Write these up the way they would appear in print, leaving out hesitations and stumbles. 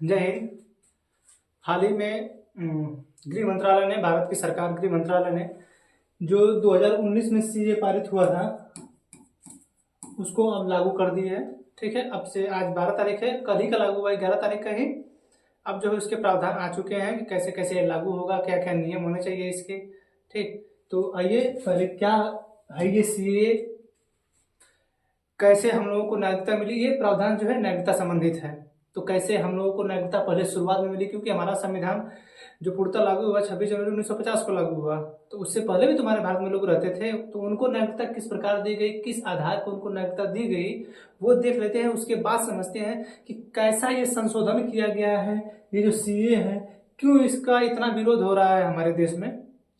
जय हिंद। हाल ही में गृह मंत्रालय ने, भारत की सरकार गृह मंत्रालय ने जो 2019 में सीए पारित हुआ था उसको अब लागू कर दी है। ठीक है, अब से आज 12 तारीख है, कल ही का लागू हुआ, 11 तारीख का ही। अब जो है उसके प्रावधान आ चुके हैं कि कैसे कैसे लागू होगा, क्या क्या नियम होने चाहिए इसके। ठीक, तो आइए पहले क्या है ये सीए, कैसे हम लोगों को नागरिकता मिली। ये प्रावधान जो है नागरिकता संबंधित है। तो कैसे हम लोगों को नागरिकता पहले शुरुआत में मिली, क्योंकि हमारा संविधान जो पूर्णतः लागू हुआ 26 जनवरी 1950 को लागू हुआ, तो उससे पहले भी तुम्हारे भारत में लोग रहते थे। तो उनको नागरिकता किस प्रकार दी गई, किस आधार पर उनको नागरिकता दी गई, वो देख लेते हैं। उसके बाद समझते हैं कि कैसा ये संशोधन किया गया है, ये जो सीए है, क्यों इसका इतना विरोध हो रहा है हमारे देश में।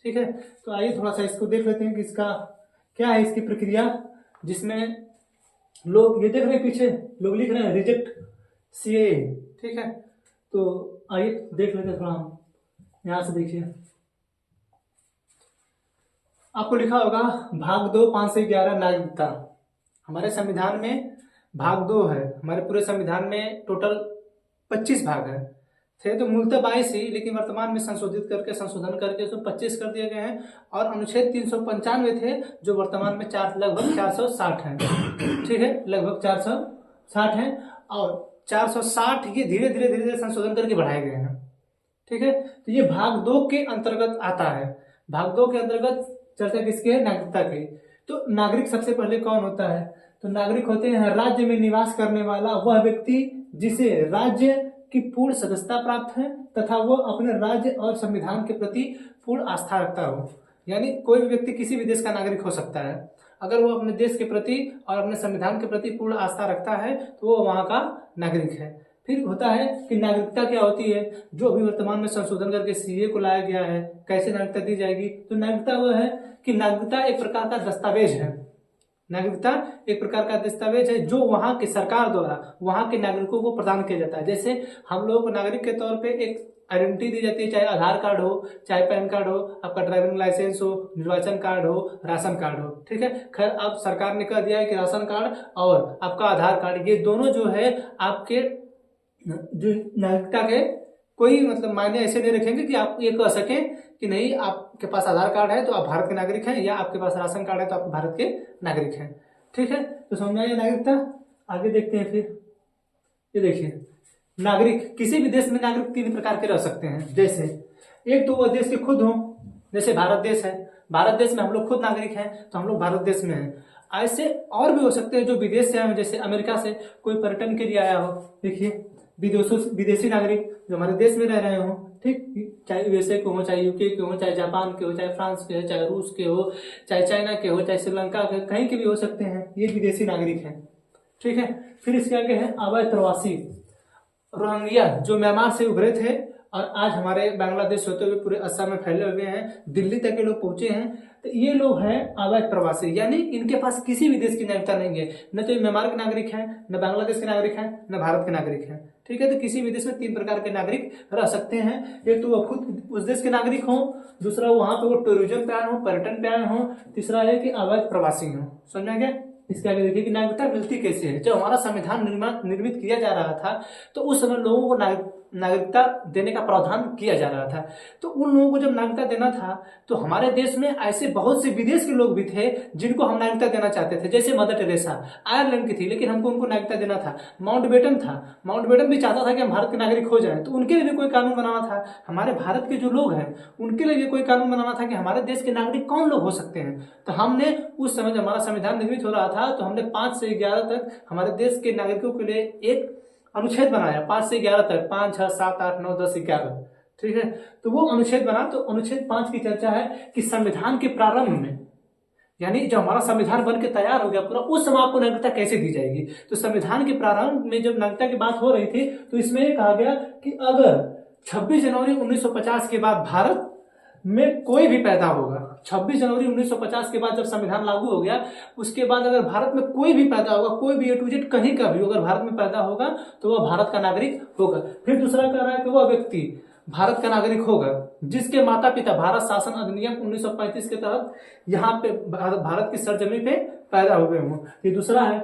ठीक है, तो आइए थोड़ा सा इसको देख लेते हैं कि इसका क्या है, इसकी प्रक्रिया। जिसमें लोग ये देख रहे हैं, पीछे लोग लिख रहे हैं रिजेक्ट सीए। ठीक है, तो आइए देख लेते हैं थोड़ा। हम यहां से देखिए, आपको लिखा होगा भाग 2 5 से 11 नागरिकता। हमारे संविधान में भाग 2 है। हमारे पूरे संविधान में टोटल 25 भाग है। थे तो मूलतः 22 ही, लेकिन वर्तमान में संशोधन करके उसमें 25 कर दिए गए हैं। और अनुच्छेद 395 थे, जो वर्तमान में लगभग 460 हैं। ठीक है, लगभग 460 हैं। और 460 ये धीरे धीरे संशोधन करके बढ़ाए गए हैं। ठीक है, तो ये भाग 2 के अंतर्गत आता है। भाग 2 के अंतर्गत चर्चा किसकी है, नागरिकता की। तो नागरिक सबसे पहले कौन होता है, तो नागरिक होते हैं राज्य में निवास करने वाला वह व्यक्ति जिसे राज्य की पूर्ण सदस्यता प्राप्त है तथा वो अपने राज्य और संविधान के प्रति पूर्ण आस्था रखता हो। यानी कोई भी व्यक्ति किसी भी देश का नागरिक हो सकता है, अगर वो अपने देश के प्रति और अपने संविधान के प्रति पूर्ण आस्था रखता है तो वो वहां का नागरिक है। फिर होता है कि नागरिकता क्या होती है, जो अभी वर्तमान में संशोधन करके सीए को लाया गया है। कैसे नागरिकता दी जाएगी, तो नागरिकता वो है कि नागरिकता एक प्रकार का दस्तावेज है। नागरिकता एक प्रकार का दस्तावेज है जो वहां की सरकार द्वारा वहां के नागरिकों को प्रदान किया जाता है। जैसे हम लोगों को नागरिक के तौर पे एक आइडेंटिटी दी जाती है, चाहे आधार कार्ड हो, चाहे पैन कार्ड हो, आपका ड्राइविंग लाइसेंस हो, निर्वाचन कार्ड हो, राशन कार्ड हो। ठीक है, खैर अब सरकार ने कह दिया है कि राशन कार्ड और आपका आधार कार्ड, ये दोनों जो है आपके जो नागरिकता के कोई मतलब मायने ऐसे नहीं रखेंगे कि आप ये कह सकें कि नहीं आपके पास आधार कार्ड है तो आप भारत के नागरिक हैं, या आपके पास राशन कार्ड है तो आप भारत के नागरिक हैं। ठीक है, तो समझ आइए नागरिकता। आगे देखते हैं फिर। ये देखिए, नागरिक किसी भी देश में नागरिक 3 प्रकार के रह सकते हैं। जैसे एक तो वह देश के खुद हो, जैसे भारत देश है, भारत देश में हम लोग खुद नागरिक हैं तो हम लोग भारत देश में हैं। ऐसे और भी हो सकते हैं जो विदेश से आए हो, जैसे अमेरिका से कोई पर्यटन के लिए आया हो। देखिए, विदेशी नागरिक जो हमारे देश में रह रहे हो, ठीक, चाहे यूएसए के हो, चाहे यूके के हो, चाहे जापान के हो, चाहे फ्रांस के हो, चाहे रूस के हो, चाहे चाइना के हो, चाहे श्रीलंका के, कहीं के भी हो सकते हैं, ये विदेशी नागरिक हैं। ठीक है, फिर इसके आगे है अवैध प्रवासी। रोहिंग्या जो म्यांमार से उभरे थे और आज हमारे बांग्लादेश होते हुए पूरे असम में फैले हुए हैं, दिल्ली तक के लोग पहुंचे हैं, तो ये लोग हैं अवैध प्रवासी। यानी इनके पास किसी भी देश की नागरिकता नहीं है, न तो ये म्यांमार के नागरिक हैं, न बांग्लादेश के नागरिक हैं, न भारत के नागरिक हैं। ठीक है, तो किसी भी देश में 3 प्रकार के नागरिक रह सकते हैं। एक तो वो खुद उस देश के नागरिक हों, दूसरा वहां पे वो टूरिज्म पे आए हों, पर्यटन पे आए हों, तीसरा है कि अवैध प्रवासी हों। समझा गया। इसके आगे देखिए कि नागरिकता मिलती कैसे है। जब हमारा संविधान निर्मित किया जा रहा था तो उस समय लोगों को नागरिकता देने का प्रावधान किया जा रहा था। तो उन लोगों को जब नागरिकता देना था तो हमारे देश में ऐसे बहुत से विदेश के लोग भी थे जिनको हम नागरिकता देना चाहते थे। जैसे मदर टेरेसा आयरलैंड की थी, लेकिन हमको उनको नागरिकता देना था। माउंटबेटन था, माउंटबेटन भी चाहता था कि हम भारत के नागरिक हो जाए, तो उनके लिए भी कोई कानून बनाना था। हमारे भारत के जो लोग हैं उनके लिए भी कोई कानून बनाना था कि हमारे देश के नागरिक कौन लोग हो सकते हैं। तो हमने उस समय जब हमारा संविधान निर्मित हो रहा था तो हमने 5 से 11 तक हमारे देश के नागरिकों के लिए एक अनुच्छेद बनाया। 5 से 11 तक, 5, 6, 7, 8, 9, 10, 11। ठीक है, तो वो अनुच्छेद बना। तो अनुच्छेद 5 की चर्चा है कि संविधान के प्रारंभ में, यानी जब हमारा संविधान बन के तैयार हो गया पूरा, उस समय आपको नागरिकता कैसे दी जाएगी। तो संविधान के प्रारंभ में जब नागरिकता की बात हो रही थी तो इसमें यह कहा गया कि अगर 26 जनवरी 1950 के बाद भारत में कोई भी पैदा होगा, 26 जनवरी 1950 के बाद जब संविधान लागू हो गया उसके बाद अगर भारत में कोई भी पैदा होगा, कोई भी ए टू जेड कहीं का भी अगर भारत में पैदा होगा तो वह भारत का नागरिक होगा। फिर दूसरा कह रहा है कि वह व्यक्ति भारत का नागरिक होगा जिसके माता पिता भारत शासन अधिनियम 1935 के तहत यहाँ पे भारत की सरजमी पे पैदा हुए हों। ये दूसरा है।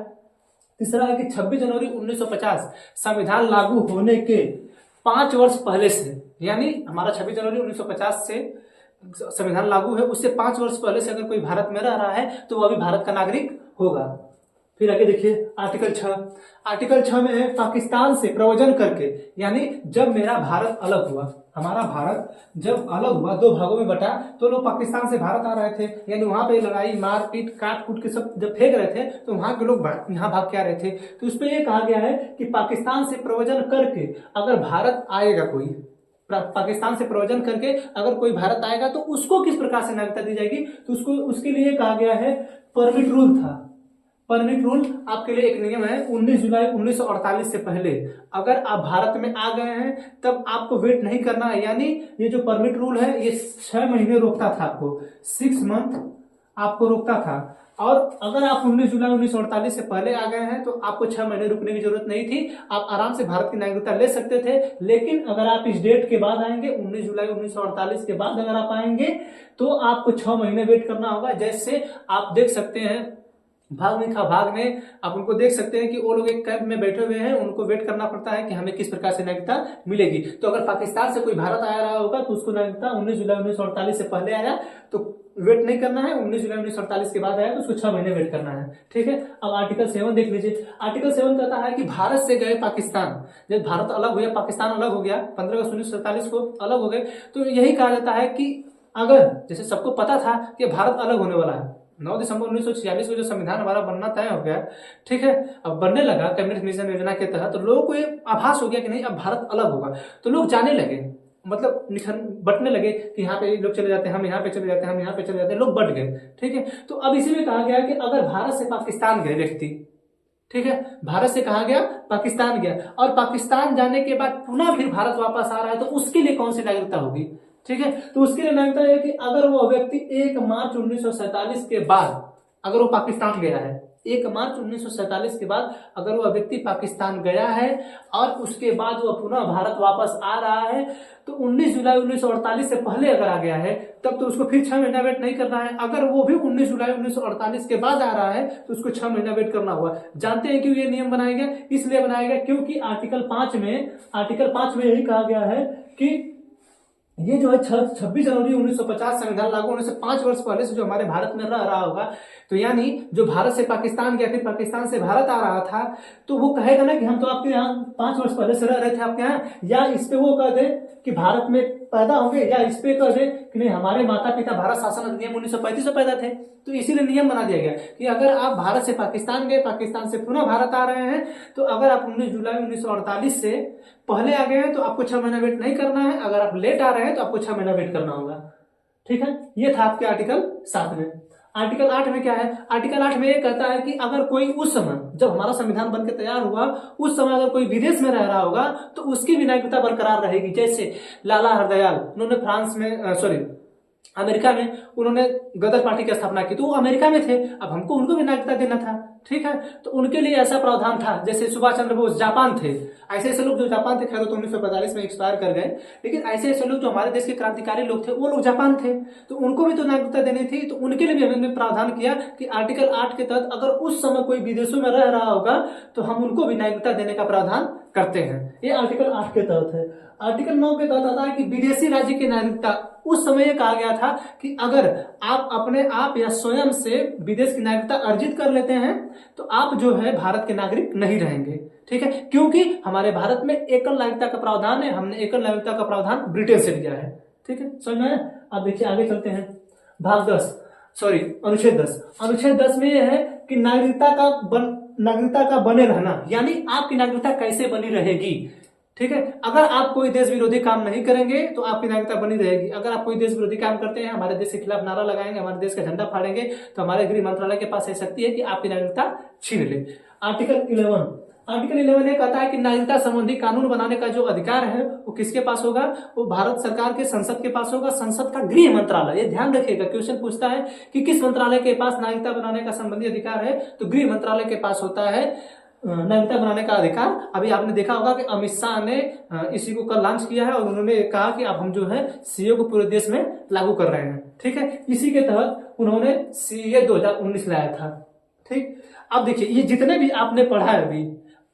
तीसरा है कि 26 जनवरी 1950 संविधान लागू होने के 5 वर्ष पहले से, यानी हमारा 26 जनवरी 1950 से संविधान लागू है, उससे 5 वर्ष पहले से अगर कोई भारत में रह रहा है तो वह भी भारत का नागरिक होगा। फिर आगे देखिए आर्टिकल 6। आर्टिकल 6 में है पाकिस्तान से प्रवचन करके, यानी जब मेरा भारत अलग हुआ, हमारा भारत जब अलग हुआ, 2 भागों में बटा, तो लोग पाकिस्तान से भारत आ रहे थे, यानी वहां पे लड़ाई मारपीट काट कूट के सब जब फेंक रहे थे तो वहां के लोग यहाँ भाग के आ रहे थे। तो उस पर यह कहा गया है कि पाकिस्तान से प्रवचन करके अगर भारत आएगा कोई, पाकिस्तान से प्रवचन करके अगर कोई भारत आएगा तो उसको किस प्रकार से नागरिकता दी जाएगी, तो उसको उसके लिए कहा गया है परमिट रूल था। परमिट रूल आपके लिए एक नियम है, 19 जुलाई 1948 से पहले अगर आप भारत में आ गए हैं तब आपको वेट नहीं करना है, यानी ये जो परमिट रूल है ये 6 महीने रोकता था आपको, 6 मंथ आपको रोकता था। और अगर आप 19 जुलाई 1948 से पहले आ गए हैं तो आपको 6 महीने रुकने की जरूरत नहीं थी, आप आराम से भारत की नागरिकता ले सकते थे। लेकिन अगर आप इस डेट के बाद आएंगे, 19 जुलाई 1948 के बाद अगर आप आएंगे तो आपको 6 महीने वेट करना होगा। जैसे आप देख सकते हैं भाग में आप उनको देख सकते हैं कि वो लोग एक कैंप में बैठे हुए हैं, उनको वेट करना पड़ता है कि हमें किस प्रकार से नागरिकता मिलेगी। तो अगर पाकिस्तान से कोई भारत आया रहा होगा तो उसको नागरिकता 19 जुलाई 1948 से पहले आया तो वेट नहीं करना है, 19 जुलाई 1948 के बाद आया तो उसको 6 महीने वेट करना है। ठीक है, अब आर्टिकल 7 देख लीजिए। आर्टिकल 7 कहता है कि भारत से गए पाकिस्तान, जब भारत अलग हो गया, पाकिस्तान अलग हो गया, 15 अगस्त 1947 को अलग हो गए, तो यही कहा जाता है कि अगर, जैसे सबको पता था कि भारत अलग होने वाला है, 9 दिसंबर 1946 को जो संविधान हमारा बनना तय हो गया, ठीक है, अब बनने लगा कैबिनेट मिशन योजना के तहत, तो लोगों को ये आभास हो गया कि नहीं अब भारत अलग होगा, तो लोग जाने लगे, मतलब बटने लगे कि यहाँ पे लोग चले जाते हैं, हम यहाँ पे चले जाते हैं, हम यहाँ पे चले जाते हैं, लोग बट गए। ठीक है, तो अब इसी में कहा गया कि अगर भारत से पाकिस्तान गए व्यक्ति, ठीक है, भारत से कहा गया पाकिस्तान गया और पाकिस्तान जाने के बाद पुनः फिर भारत वापस आ रहा है, तो उसके लिए कौन सी नागरिकता होगी? ठीक है, तो उसके लिए नागरिकता है कि अगर वो व्यक्ति 1 मार्च 1947 के बाद अगर वो पाकिस्तान गया है, 1 मार्च 1947 के बाद अगर वह व्यक्ति पाकिस्तान गया है और उसके बाद वह पुनः भारत वापस आ रहा है, तो 19 जुलाई 1948 से पहले अगर आ गया है तब तो उसको फिर 6 महीना वेट नहीं करना है। अगर वो भी 19 जुलाई 1948 के बाद आ रहा है तो उसको 6 महीना वेट करना होगा। जानते हैं क्यों ये नियम बनाया गया? इसलिए बनाया गया क्योंकि आर्टिकल 5 में यही कहा गया है कि ये जो है 26 जनवरी 1950 संविधान लागू होने से 5 वर्ष पहले से जो हमारे भारत में रह रहा होगा, तो यानी जो भारत से पाकिस्तान गया फिर पाकिस्तान से भारत आ रहा था, तो वो कहेगा ना कि हम तो आपके यहाँ 5 वर्ष पहले से रह रहे थे आपके यहाँ, या इस पे वो कह दे कि भारत में पैदा होंगे, या इस पे कह दे कि नहीं हमारे माता पिता भारत शासन अधिनियम 1935 में पैदा थे। तो इसीलिए नियम बना दिया गया कि अगर आप भारत से पाकिस्तान गए, पाकिस्तान से पुनः भारत आ रहे हैं, तो अगर आप 19 जुलाई 1948 से पहले आ गए हैं तो आपको 6 महीना वेट नहीं करना है, अगर आप लेट आ रहे हैं तो आपको 6 महीना वेट करना होगा। ठीक है, ये था आपके आर्टिकल 7 में। आर्टिकल 8 में क्या है? आर्टिकल 8 में ये कहता है कि अगर कोई उस समय जब हमारा संविधान बनकर तैयार हुआ उस समय अगर कोई विदेश में रह रहा होगा तो उसकी भी नागरिकता बरकरार रहेगी। जैसे लाला हरदयाल, उन्होंने फ्रांस में अमेरिका में उन्होंने गदर पार्टी की स्थापना की, तो वो अमेरिका में थे, अब हमको उनको भी नागरिकता देना था। ठीक है, तो उनके लिए ऐसा प्रावधान था। जैसे सुभाष चंद्र बोस जापान थे, ऐसे लोग जो जापान थे, खैर तो 1945 में एक्सपायर कर गए, लेकिन ऐसे लोग जो हमारे देश के क्रांतिकारी लोग थे वो लोग जापान थे, तो उनको भी तो नागरिकता देनी थी। तो उनके लिए भी हमने प्रावधान किया कि आर्टिकल 8 के तहत अगर उस समय कोई विदेशों में रह रहा होगा तो हम उनको भी नागरिकता देने का प्रावधान करते हैं। ये आर्टिकल 8 के तहत है। आर्टिकल 9 के तहत आता है कि विदेशी राज्य की नागरिकता, उस समय कहा गया था कि अगर आप अपने आप या स्वयं से विदेश की नागरिकता अर्जित कर लेते हैं तो आप जो है भारत के नागरिक नहीं रहेंगे। ठीक है, क्योंकि हमारे भारत में एकल नागरिकता का प्रावधान है, हमने एकल नागरिकता का प्रावधान ब्रिटेन से लिया है। ठीक है, समझ में आया? अब देखिए आगे चलते हैं। अनुच्छेद 10। अनुच्छेद 10 में यह है कि नागरिकता का बने रहना, यानी आपकी नागरिकता कैसे बनी रहेगी। ठीक है, अगर आप कोई देश विरोधी काम नहीं करेंगे तो आपकी नागरिकता बनी रहेगी। अगर आप कोई देश विरोधी काम करते हैं, हमारे देश के खिलाफ नारा लगाएंगे, हमारे देश का झंडा फाड़ेंगे, तो हमारे गृह मंत्रालय के पास शक्ति है कि आपकी नागरिकता छीन ले। आर्टिकल 11 ये कहता है कि नागरिकता संबंधी कानून बनाने का जो अधिकार है वो किसके पास होगा? वो भारत सरकार के संसद के पास होगा, संसद का गृह मंत्रालय। ये ध्यान रखिएगा, क्वेश्चन पूछता है कि किस मंत्रालय के पास नागरिकता बनाने का संबंधी अधिकार है, तो गृह मंत्रालय के पास होता है नागरिकता बनाने का अधिकार। अभी आपने देखा होगा कि अमित शाह ने इसी को कल लॉन्च किया है और उन्होंने कहा कि अब हम जो है सीए को पूरे देश में लागू कर रहे हैं। ठीक है, इसी के तहत उन्होंने सीए 2019 लाया था। ठीक, अब देखिए ये जितने भी आपने पढ़ा है अभी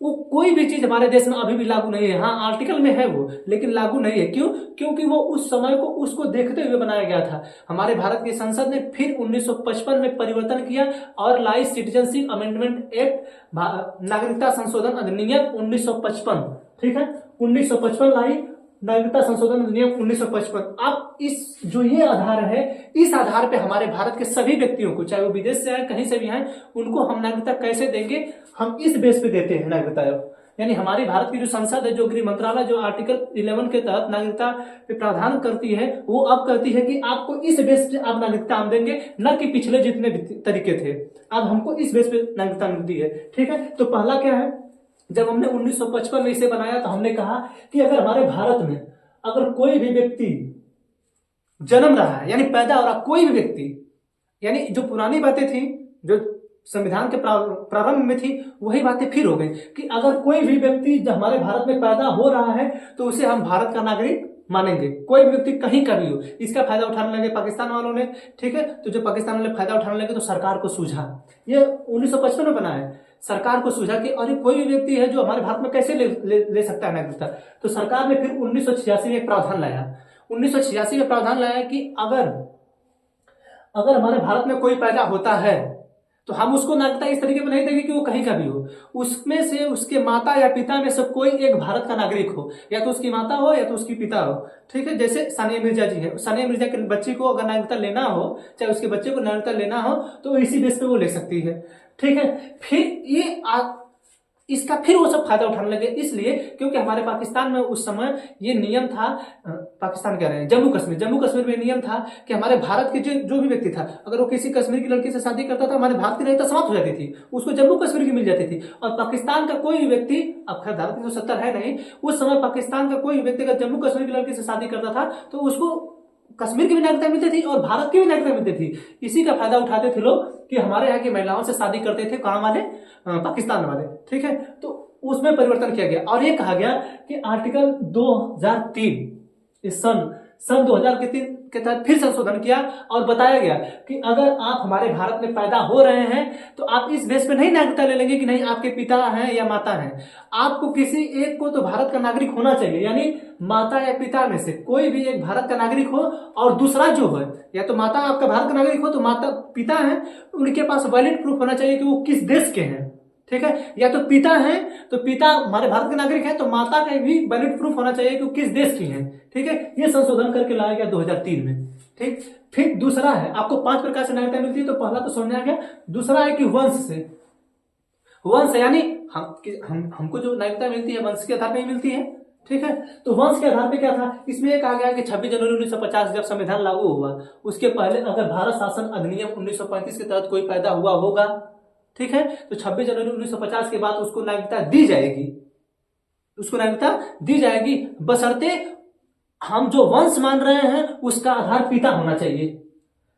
वो कोई भी चीज हमारे देश में अभी भी लागू नहीं है। हाँ, आर्टिकल में है वो, लेकिन लागू नहीं है। क्यों? क्योंकि वो उस समय को उसको देखते हुए बनाया गया था। हमारे भारत की संसद ने फिर 1955 में परिवर्तन किया और लाई सिटीजनशिप अमेंडमेंट एक्ट, नागरिकता संशोधन अधिनियम 1955। ठीक है, 1955 लाई नागरिकता संशोधन अधिनियम 1955। अब इस जो ये आधार है, इस आधार पे हमारे भारत के सभी व्यक्तियों को, चाहे वो विदेश से आए, कहीं से भी आए, उनको हम नागरिकता कैसे देंगे, हम इस बेस पे देते हैं नागरिकता। यानी हमारी भारत की जो संसद है, जो गृह मंत्रालय जो आर्टिकल 11 के तहत नागरिकता पे प्रावधान करती है, वो अब कहती है कि आपको इस बेस पे आप नागरिकता हम देंगे, न कि पिछले जितने तरीके थे। अब हमको इस बेस पे नागरिकता मिलती है। ठीक है, तो पहला क्या है, जब हमने 1955 में इसे बनाया तो हमने कहा कि अगर हमारे भारत में अगर कोई भी व्यक्ति जन्म रहा है, यानी पैदा हो रहा कोई भी व्यक्ति, यानी जो पुरानी बातें थी जो संविधान के प्रारंभ में थी, वही बातें फिर हो गई कि अगर कोई भी व्यक्ति जो हमारे भारत में पैदा हो रहा है तो उसे हम भारत का नागरिक मानेंगे, कोई भी व्यक्ति कहीं का भी हो। इसका फायदा उठाने लगे पाकिस्तान वालों ने। ठीक है, तो जो पाकिस्तान वाले फायदा उठाने लगे तो सरकार को सूझा, ये 1955 में बना है, सरकार को सूझा कि अरे कोई भी व्यक्ति है जो हमारे भारत में कैसे ले सकता है नागरिकता। तो सरकार ने फिर 1986 में एक प्रावधान लाया। 1986 में प्रावधान लाया कि अगर हमारे भारत में कोई पैदा होता है तो हम उसको नागरिकता इस तरीके पर नहीं देंगे कि वो कहीं का भी हो, उसमें से उसके माता या पिता में से कोई एक भारत का नागरिक हो, या तो उसकी माता हो या तो उसकी पिता हो। ठीक है, जैसे सानिया मिर्जा जी है, सानिया मिर्जा के बच्चे को अगर नागरिकता लेना हो, चाहे उसके बच्चे को नागरिकता लेना हो, तो इसी बेस पे वो ले सकती है। ठीक है, फिर इसका फिर वो सब फायदा उठाने लगे, इसलिए क्योंकि हमारे पाकिस्तान में उस समय ये नियम था, पाकिस्तान कह रहे हैं जम्मू कश्मीर में नियम था कि हमारे भारत के जो भी व्यक्ति था, अगर वो किसी कश्मीर की लड़की से शादी करता था, हमारे भारत की नागरिकता समाप्त हो जाती थी, उसको जम्मू कश्मीर की मिल जाती थी। और पाकिस्तान का कोई भी व्यक्ति, अब खैर धारा 370 है नहीं, उस समय पाकिस्तान का कोई व्यक्ति अगर जम्मू कश्मीर की लड़की से शादी करता था तो उसको कश्मीर की भी नागरिकता मिलती थी और भारत की भी नागरिकता मिलती थी। इसी का फायदा उठाते थे लोग कि हमारे यहाँ की महिलाओं से शादी करते थे, कहाँ वाले, पाकिस्तान वाले। ठीक है, तो उसमें परिवर्तन किया गया और ये कहा गया कि आर्टिकल 2003 इस सन 2003 के तहत फिर संशोधन किया और बताया गया कि अगर आप हमारे भारत में पैदा हो रहे हैं तो आप इस बेस पे नहीं नागरिकता ले लेंगे कि नहीं आपके पिता हैं या माता हैं, आपको किसी एक को तो भारत का नागरिक होना चाहिए, यानी माता या पिता में से कोई भी एक भारत का नागरिक हो, और दूसरा जो है, या तो माता आपका भारत का नागरिक हो तो माता पिता हैं, उनके पास वैलिड प्रूफ होना चाहिए कि वो किस देश के हैं। ठीक है, या तो पिता हैं तो पिता हमारे भारत के नागरिक हैं तो माता का भी वैलिड प्रूफ होना चाहिए कि वो किस देश की हैं। ठीक है, ये संशोधन करके लाया गया 2003 में। ठीक, फिर दूसरा है, आपको 5 प्रकार से नागरिकता मिलती है, तो पहला तो समझ आ गया। दूसरा है कि वंश यानी हमको जो नागरिकता मिलती है वंश के आधार पर ही मिलती है। ठीक है, तो वंश के आधार पे क्या था, इसमें कहा गया कि 26 जनवरी 1950 जब संविधान लागू हुआ, उसके पहले अगर भारत शासन अधिनियम 1935 के तहत कोई पैदा हुआ होगा, ठीक है, तो 26 जनवरी 1950 के बाद उसको नागरिकता दी जाएगी, बशर्ते हम जो वंश मान रहे हैं उसका आधार पिता होना चाहिए,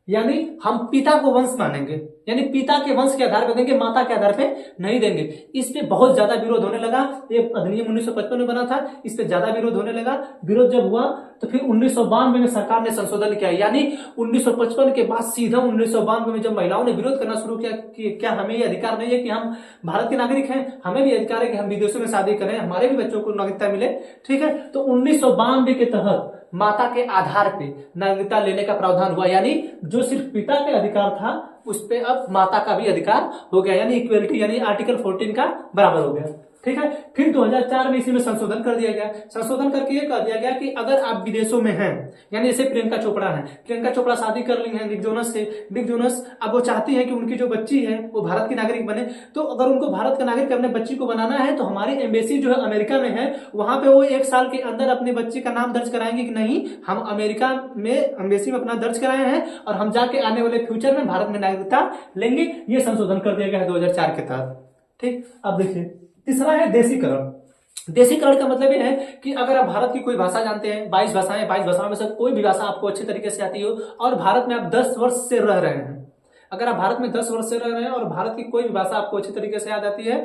यानी हम पिता को वंश मानेंगे, यानी पिता के वंश के आधार पर देंगे, माता के आधार पे नहीं देंगे। इस पे बहुत ज्यादा विरोध होने लगा। ये अधिनियम 1955 में बना था, इस पे ज्यादा विरोध होने लगा। विरोध जब हुआ तो फिर 1992 में सरकार ने संशोधन किया, यानी 1955 के बाद सीधा 1992 में जब महिलाओं ने विरोध करना शुरू किया कि क्या हमें ये अधिकार नहीं है कि हम भारत के नागरिक हैं, हमें भी अधिकार है कि हम विदेशों में शादी करें, हमारे भी बच्चों को नागरिकता मिले। ठीक है, तो 1992 के तहत माता के आधार पे नागरिकता लेने का प्रावधान हुआ, यानी जो सिर्फ पिता का अधिकार था उस पे अब माता का भी अधिकार हो गया, यानी इक्वलिटी, यानी आर्टिकल 14 का बराबर हो गया। ठीक है, फिर 2004 में इसी में संशोधन कर दिया गया। संशोधन करके ये कह दिया गया कि अगर आप विदेशों में हैं, यानी जैसे प्रियंका चोपड़ा शादी कर ली है निक जोनस से, निक जोनस अब वो चाहती है कि उनकी जो बच्ची है वो भारत की नागरिक बने, तो अगर उनको भारत का नागरिक अपने बच्ची को बनाना है तो हमारी एम्बेसी जो है अमेरिका में है, वहां पे वो 1 साल के अंदर अपने बच्चे का नाम दर्ज कराएंगे कि नहीं हम अमेरिका में एम्बेसी में अपना दर्ज कराए हैं और हम जाके आने वाले फ्यूचर में भारत में नागरिकता लेंगे। ये संशोधन कर दिया गया है 2004 के तहत। ठीक, अब देखिए तीसरा है देशीकरण का मतलब ये है कि अगर आप भारत की कोई भाषा जानते हैं, 22 भाषाओं में से कोई भी भाषा आपको अच्छे तरीके से आती हो और भारत में आप 10 वर्ष से रह रहे हैं, अगर आप भारत में 10 वर्ष से रह रहे हैं और भारत की कोई भी भाषा आपको अच्छे तरीके से याद आती है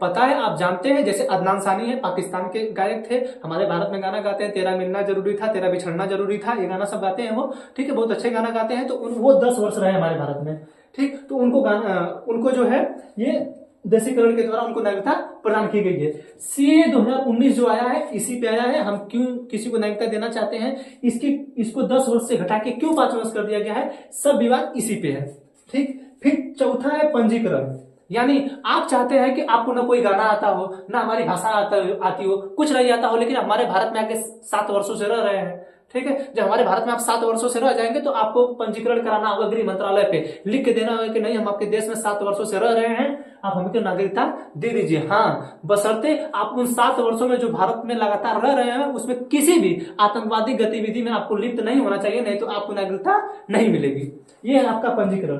पता है, आप जानते हैं, जैसे अदनान सानी है, पाकिस्तान के गायक थे, हमारे भारत में गाना गाते हैं, तेरा मिलना जरूरी था, तेरा बिछड़ना जरूरी था, ये गाना सब गाते हैं वो। ठीक है, बहुत अच्छे गाना गाते हैं, तो वो 10 वर्ष रहे हमारे भारत में। ठीक, तो उनको जो है ये देशीकरण के द्वारा उनको नागरिकता प्रदान की गई है। सीए 2019 जो आया है इसी पे आया है। हम क्यों किसी को नागरिकता देना चाहते हैं, इसको 10 वर्ष से घटा के क्यों 5 वर्ष कर दिया गया है, सब विवाद इसी पे है। ठीक, फिर चौथा है पंजीकरण। यानी आप चाहते हैं कि आपको ना कोई गाना आता हो, ना हमारी भाषा आती हो, कुछ नहीं आता हो, लेकिन हमारे भारत में आके 7 वर्षों से रह रहे हैं। ठीक है, जब हमारे भारत में आप 7 वर्षों से रह जाएंगे तो आपको पंजीकरण कराना होगा, गृह मंत्रालय पे लिख के देना होगा कि नहीं, हम आपके देश में 7 वर्षों से रह रहे हैं, आप हमको नागरिकता दे दीजिए। हाँ, बशर्ते आप उन 7 वर्षों में जो भारत में लगातार रह रहे हैं उसमें किसी भी आतंकवादी गतिविधि में आपको लिप्त नहीं होना चाहिए, नहीं तो आपको नागरिकता नहीं मिलेगी। ये है आपका पंजीकरण।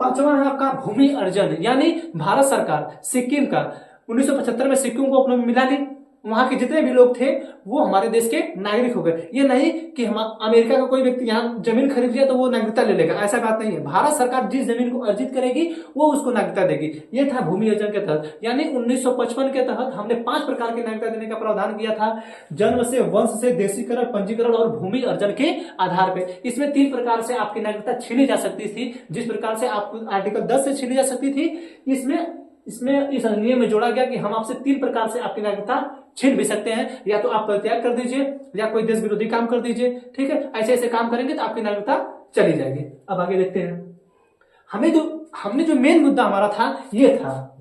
पांचवा है आपका भूमि अर्जन। यानी भारत सरकार सिक्किम का 1975 में सिक्किम को अपना मिला ली, वहां के जितने भी लोग थे वो हमारे देश के नागरिक हो गए। ये नहीं कि हम अमेरिका का कोई व्यक्ति यहाँ जमीन खरीद लिया तो वो नागरिकता ले लेगा, ऐसा बात नहीं है। भारत सरकार जिस जमीन को अर्जित करेगी वो उसको नागरिकता देगी। ये था भूमि अर्जन के तहत। यानी 1955 के तहत हमने 5 प्रकार की नागरिकता देने का प्रावधान किया था, जन्म से, वंश से, देशीकरण, पंजीकरण और भूमि अर्जन के आधार पे। इसमें 3 प्रकार से आपकी नागरिकता छीनी जा सकती थी। जिस प्रकार से आपको आर्टिकल 10 से छीनी जा सकती थी, इसमें इस अधिनियम में जोड़ा गया कि हम आपसे 3 प्रकार से आपकी नागरिकता छीन भी सकते हैं। या तो आप परित्याग कर दीजिए या कोई देश विरोधी काम कर दीजिए। ठीक है, ऐसे ऐसे काम करेंगे तो आपकी नागरिकता चली जाएगी। अब आगे देखते हैं। हमने जो मेन मुद्दा हमारा था ये था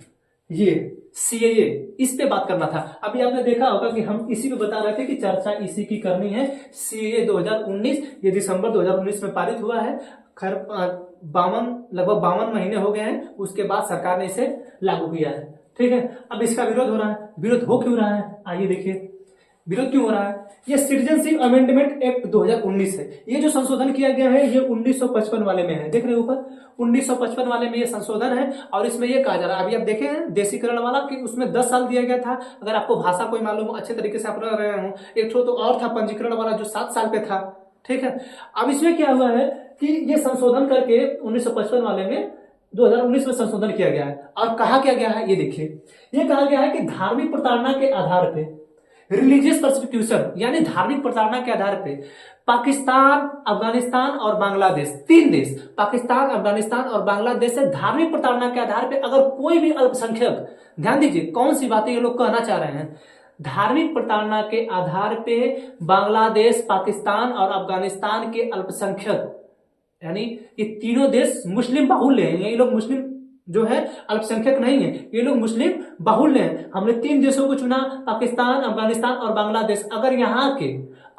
ये सीएए, इस पे बात करना था। अभी आपने देखा होगा कि हम इसी पे बता रहे थे कि चर्चा इसी की करनी है। सीएए 2019 ये दिसंबर 2019 में पारित हुआ है। खैर लगभग 52 महीने हो गए हैं, उसके बाद सरकार ने इसे लागू किया है। ठीक है, अब इसका विरोध हो रहा है। विरोध हो क्यों रहा है, आइए देखिए विरोध क्यों हो रहा है। ये सिटीजनशिप अमेंडमेंट एक्ट 2019 है। ये जो संशोधन किया गया है ये 1955 वाले में है, देख रहे हैं ऊपर 1955 वाले में ये संशोधन है। और इसमें ये कहा जा रहा है, अभी आप देखे हैं देशीकरण वाला कि उसमें 10 साल दिया गया था, अगर आपको भाषा कोई मालूम हो, अच्छे तरीके से आप रह रहे हो। एक तो और था पंजीकरण वाला जो 7 साल पे था। ठीक है, अब इसमें क्या हुआ है कि ये संशोधन करके 1955 वाले में 2019 में संशोधन किया गया है। और कहा क्या गया है, ये देखिए, ये कहा गया है कि धार्मिक प्रताड़ना के आधार पे, रिलीजियस परसिक्यूशन, यानी धार्मिक प्रताड़ना के आधार पे पाकिस्तान, अफगानिस्तान और बांग्लादेश, 3 देश, पाकिस्तान, अफगानिस्तान और बांग्लादेश से धार्मिक प्रताड़ना के आधार पे अगर कोई भी अल्पसंख्यक, ध्यान दीजिए कौन सी बातें ये लोग कहना चाह रहे हैं, धार्मिक प्रताड़ना के आधार पे बांग्लादेश, पाकिस्तान और अफगानिस्तान के अल्पसंख्यक, यानी ये तीनों देश मुस्लिम बाहुल्य हैं। ये लोग मुस्लिम जो है अल्पसंख्यक नहीं है, ये लोग मुस्लिम बाहुल्य हैं। हमने 3 देशों को चुना, पाकिस्तान, अफगानिस्तान और बांग्लादेश। अगर यहाँ के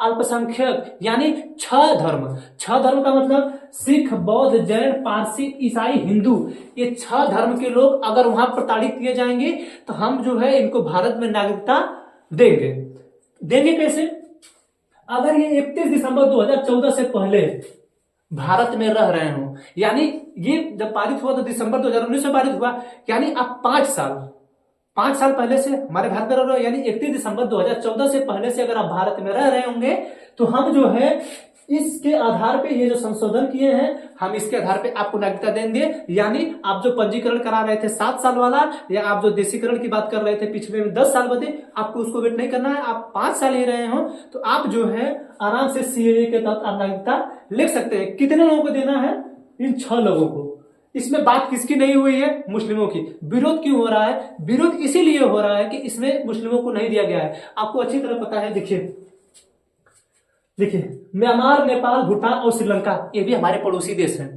अल्पसंख्यक यानी 6 धर्म का मतलब सिख, बौद्ध, जैन, पारसी, ईसाई, हिंदू, ये 6 धर्म के लोग अगर वहां प्रताड़ित किए जाएंगे तो हम जो है इनको भारत में नागरिकता देंगे कैसे? अगर ये 31 दिसंबर 2014 से पहले भारत में रह रहे हो, यानी ये जब पारित हुआ तो दिसंबर 2019 में पारित हुआ, यानी आप 5 साल पहले से हमारे भारत में रह रहे हो, यानी 31 दिसंबर 2014 से पहले से अगर आप भारत में रह रहे होंगे तो हम जो है इसके आधार पे, ये जो संशोधन किए हैं, हम इसके आधार पे आपको नागरिकता देंगे। यानी आप जो पंजीकरण करा रहे थे 7 साल वाला, या आप जो देशीकरण की बात कर रहे थे पिछले में 10 साल बदे, आपको उसको वेट नहीं करना है। आप 5 साल ही रहे हो तो आप जो है आराम से सीएए के तहत आप नागरिकता लिख सकते हैं। कितने लोगों को देना है? इन 6 लोगों को। इसमें बात किसकी नहीं हुई है? मुस्लिमों की। विरोध क्यों हो रहा है? विरोध इसीलिए हो रहा है कि इसमें मुस्लिमों को नहीं दिया गया है। आपको अच्छी तरह पता है, देखिए म्यांमार, नेपाल, भूटान और श्रीलंका ये भी हमारे पड़ोसी देश हैं।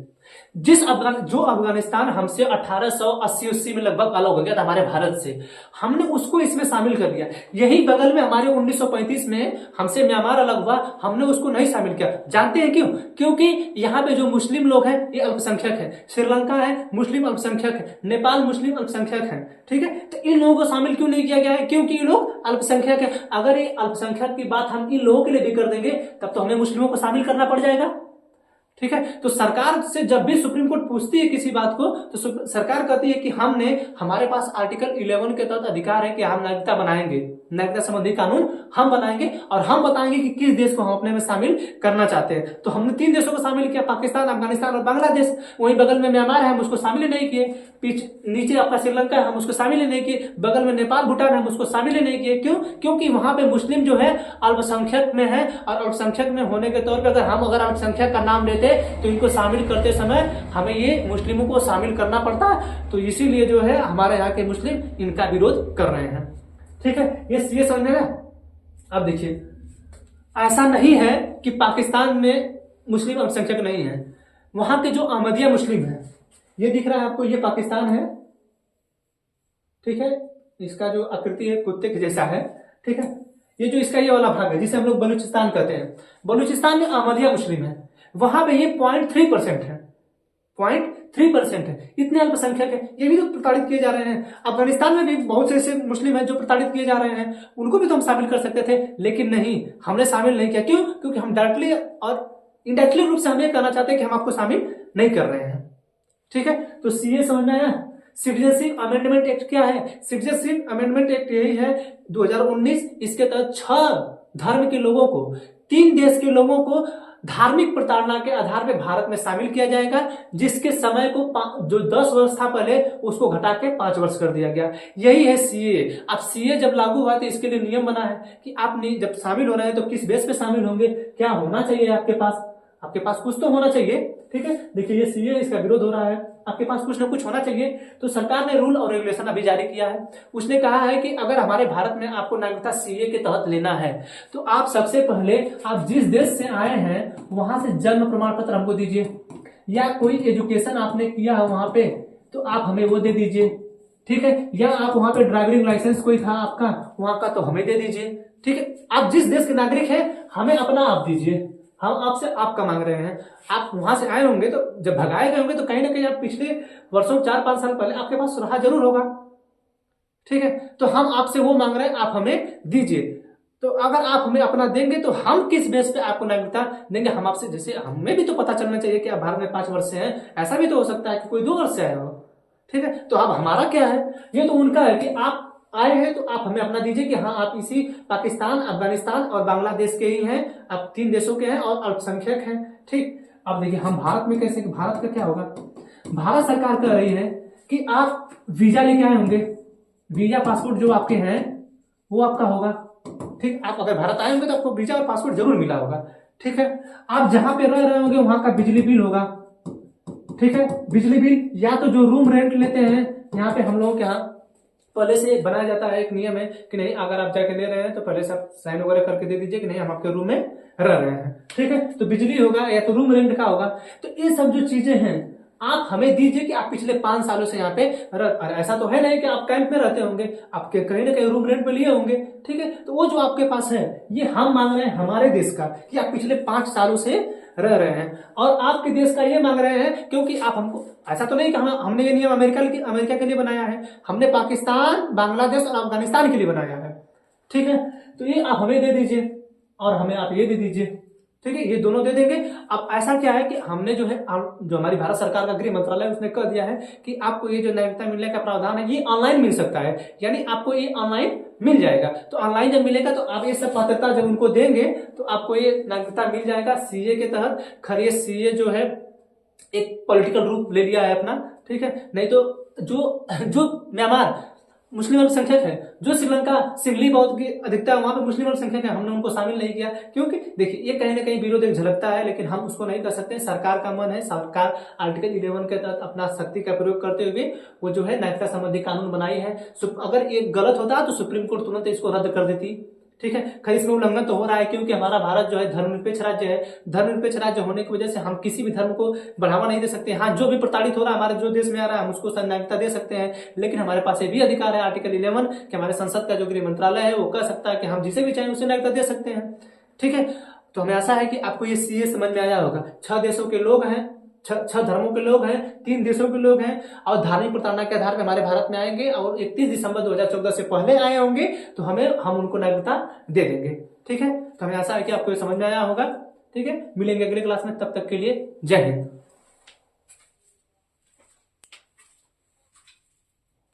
जो अफगानिस्तान हमसे 1880 में लगभग अलग हो गया था हमारे भारत से, हमने उसको इसमें शामिल कर दिया। यही बगल में हमारे 1935 में हमसे म्यांमार अलग हुआ, हमने उसको नहीं शामिल किया। जानते हैं क्यों? क्योंकि यहाँ पे जो मुस्लिम लोग हैं ये अल्पसंख्यक है, श्रीलंका है मुस्लिम अल्पसंख्यक है, नेपाल मुस्लिम अल्पसंख्यक है। ठीक है, तो इन लोगों को शामिल क्यों नहीं किया गया है? क्योंकि ये लोग अल्पसंख्यक है। अगर ये अल्पसंख्यक की बात हम इन लोगों के लिए भी कर देंगे तब तो हमें मुस्लिमों को शामिल करना पड़ जाएगा। ठीक है, तो सरकार से जब भी सुप्रीम कोर्ट पूछती है किसी बात को तो सरकार कहती है कि हमारे पास आर्टिकल 11 के तहत अधिकार है कि हम नागरिकता बनाएंगे, नागरिकता संबंधी कानून हम बनाएंगे और हम बताएंगे कि किस देश को हम अपने में शामिल करना चाहते हैं। तो हमने 3 देशों को शामिल किया, पाकिस्तान, अफगानिस्तान और बांग्लादेश। वहीं बगल में म्यांमार है, हम उसको शामिल नहीं किए। नीचे आपका श्रीलंका है, हम उसको शामिल ही नहीं किए, बगल में नेपाल भूटान है, हम उसको शामिल ही नहीं किए। क्यों? क्योंकि वहां पे मुस्लिम जो है अल्पसंख्यक में है, और अल्पसंख्यक में होने के तौर पे अगर अल्पसंख्यक का नाम लेते तो इनको शामिल करते समय हमें ये मुस्लिमों को शामिल करना पड़ता, तो इसीलिए जो है हमारे यहाँ के मुस्लिम इनका विरोध कर रहे हैं। ठीक है, ये समझ में। अब देखिए, ऐसा नहीं है कि पाकिस्तान में मुस्लिम अल्पसंख्यक नहीं है, वहां के जो अहमदिया मुस्लिम है, ये दिख रहा है आपको, ये पाकिस्तान है, ठीक है, इसका जो आकृति है कुत्ते के जैसा है, ठीक है, ये जो इसका ये वाला भाग है जिसे हम लोग बलूचिस्तान कहते हैं, बलूचिस्तान में अहमदिया मुस्लिम है, वहां पे ये 0.3% है, 0.3% है, इतने अल्पसंख्यक है, ये भी तो प्रताड़ित किए जा रहे हैं। अफगानिस्तान में भी बहुत से ऐसे मुस्लिम हैं जो प्रताड़ित किए जा रहे हैं, उनको भी तो हम शामिल कर सकते थे, लेकिन नहीं, हमने शामिल नहीं किया। क्यों? क्योंकि हम डायरेक्टली और इनडायरेक्टली रूप से हम ये कहना चाहते हैं कि हम आपको शामिल नहीं कर रहे हैं। ठीक है, तो सीए समझ में आया। सिटीजनशिप अमेंडमेंट एक्ट क्या है? सिटीजनशिप अमेंडमेंट एक्ट यही है 2019, इसके तहत 6 धर्म के लोगों को, 3 देश के लोगों को धार्मिक प्रताड़ना के आधार पर भारत में शामिल किया जाएगा, जिसके समय को जो 10 वर्ष था पहले उसको घटा के 5 वर्ष कर दिया गया। यही है सीए। अब सीए जब लागू हुआ तो इसके लिए नियम बना है कि आप जब शामिल हो रहे हैं तो किस बेस पे शामिल होंगे, क्या होना चाहिए आपके पास कुछ तो होना चाहिए। ठीक है, देखिए ये सीए, इसका विरोध हो रहा है, आपके पास कुछ ना कुछ होना चाहिए। तो सरकार ने रूल और रेगुलेशन अभी जारी किया है, उसने कहा है कि अगर हमारे भारत में आपको नागरिकता सीए के तहत लेना है तो आप सबसे पहले आप जिस देश से आए हैं वहां से जन्म प्रमाण पत्र हमको दीजिए, या कोई एजुकेशन आपने किया है वहां पे तो आप हमें वो दे दीजिए। ठीक है, या आप वहां पे ड्राइविंग लाइसेंस कोई था आपका वहां का तो हमें दे दीजिए। ठीक है, आप जिस देश के नागरिक हैं हमें अपना आप दीजिए, हम आपसे आपका मांग रहे हैं। आप वहां से आए होंगे तो जब भगाए गए होंगे तो कहीं ना कहीं आप पिछले वर्षों 4-5 साल पहले आपके पास रहा जरूर होगा। ठीक है, तो हम आपसे वो मांग रहे हैं, आप हमें दीजिए। तो अगर आप हमें अपना देंगे तो हम किस बेस पे आपको नागरिकता देंगे? हम आपसे, जैसे हमें भी तो पता चलना चाहिए कि आप भारत में 5 वर्ष से हैं, ऐसा भी तो हो सकता है कि कोई 2 वर्ष से आए हो। ठीक है, तो अब हमारा क्या है? ये तो उनका है कि आप आए हैं तो आप हमें अपना दीजिए कि हाँ आप इसी पाकिस्तान, अफगानिस्तान और बांग्लादेश के ही हैं, आप 3 देशों के हैं और अल्पसंख्यक हैं। ठीक, अब देखिए हम भारत में कैसे, भारत का क्या होगा? भारत सरकार कह रही है कि आप वीजा लेके आए होंगे, वीजा पासपोर्ट जो आपके हैं वो आपका होगा। ठीक, आप अगर भारत आए होंगे तो आपको वीजा और पासपोर्ट जरूर मिला होगा। ठीक है, आप जहां पे रह रहे होंगे वहां का बिजली बिल होगा। ठीक है, बिजली बिल, या तो जो रूम रेंट लेते हैं, यहाँ पे हम लोगों के यहाँ पहले से बनाया जाता है, एक नियम है कि नहीं अगर आप जाके ले रहे हैं तो पहले से आप साइन वगैरह करके दे दीजिए कि नहीं हम आपके रूम में रह रहे हैं। ठीक है, तो बिजली होगा या तो रूम रेंट का होगा। तो ये सब जो चीजें हैं आप हमें दीजिए कि आप पिछले 5 सालों से यहाँ पे ऐसा तो है नहीं कि आप कैंप में रहते होंगे, आपके कहीं ना कहीं रूम रेंट पे लिए होंगे। ठीक है, तो वो जो आपके पास है ये हम मांग रहे हैं हमारे देश का कि आप पिछले 5 सालों से रह रहे हैं, और आपके देश का ये मांग रहे हैं क्योंकि आप हमको, ऐसा तो नहीं कि हमने ये नियम अमेरिका के लिए बनाया है, हमने पाकिस्तान, बांग्लादेश और अफगानिस्तान के लिए बनाया है। ठीक है, तो ये आप हमें दे दीजिए और हमें आप ये दे दीजिए। ठीक है, ये दोनों दे देंगे। अब ऐसा क्या है कि हमने जो है, जो हमारी भारत सरकार का गृह मंत्रालय उसने कह दिया है कि आपको ये जो नागरिकता मिलने का प्रावधान है ये ऑनलाइन मिल सकता है, यानी आपको ये ऑनलाइन मिल जाएगा। तो ऑनलाइन जब मिलेगा तो आप ये सब पात्रता जब उनको देंगे तो आपको ये नागरिकता मिल जाएगा सीए के तहत। खैर सीए जो है एक पॉलिटिकल रूप ले लिया है अपना। ठीक है, नहीं तो जो म्यांमार मुस्लिम अल्पसंख्यक है, जो श्रीलंका सिंगली बौद्ध की अधिकता है वहां पर मुस्लिम अल्पसंख्यक है, हमने उनको शामिल नहीं किया क्योंकि देखिए ये कहीं ना कहीं विरोध एक झलकता है, लेकिन हम उसको नहीं कर सकते। सरकार का मन है, सरकार आर्टिकल 11 के तहत अपना शक्ति का प्रयोग करते हुए वो जो है नागरिकता संबंधी कानून बनाई है। अगर ये गलत होता तो सुप्रीम कोर्ट तुरंत इसको रद्द कर देती। ठीक है, खैर इसमें उल्लंघन तो हो रहा है क्योंकि हमारा भारत जो है धर्मनिरपेक्ष राज्य है, धर्मनिरपेक्ष राज्य होने की वजह से हम किसी भी धर्म को बढ़ावा नहीं दे सकते। हाँ, जो भी प्रताड़ित हो रहा है हमारे जो देश में आ रहा है हम उसको नागरिकता दे सकते हैं, लेकिन हमारे पास ये भी अधिकार है आर्टिकल 11 कि हमारे संसद का जो गृह मंत्रालय है वो कह सकता है कि हम जिसे भी चाहें उसे नागरिकता दे सकते हैं। ठीक है, तो हमें आशा है कि आपको ये सीए समझ में आया होगा। 6 देशों के लोग हैं, 6 धर्मों के लोग हैं, 3 देशों के लोग हैं और धार्मिक प्रताड़ना के आधार पर हमारे भारत में आएंगे और 31 दिसंबर 2014 से पहले आए होंगे तो हम उनको नागरिकता दे देंगे। ठीक है, तो हमें आशा है कि आपको ये समझ में आया होगा। ठीक है, मिलेंगे अगले क्लास में, तब तक के लिए जय हिंद।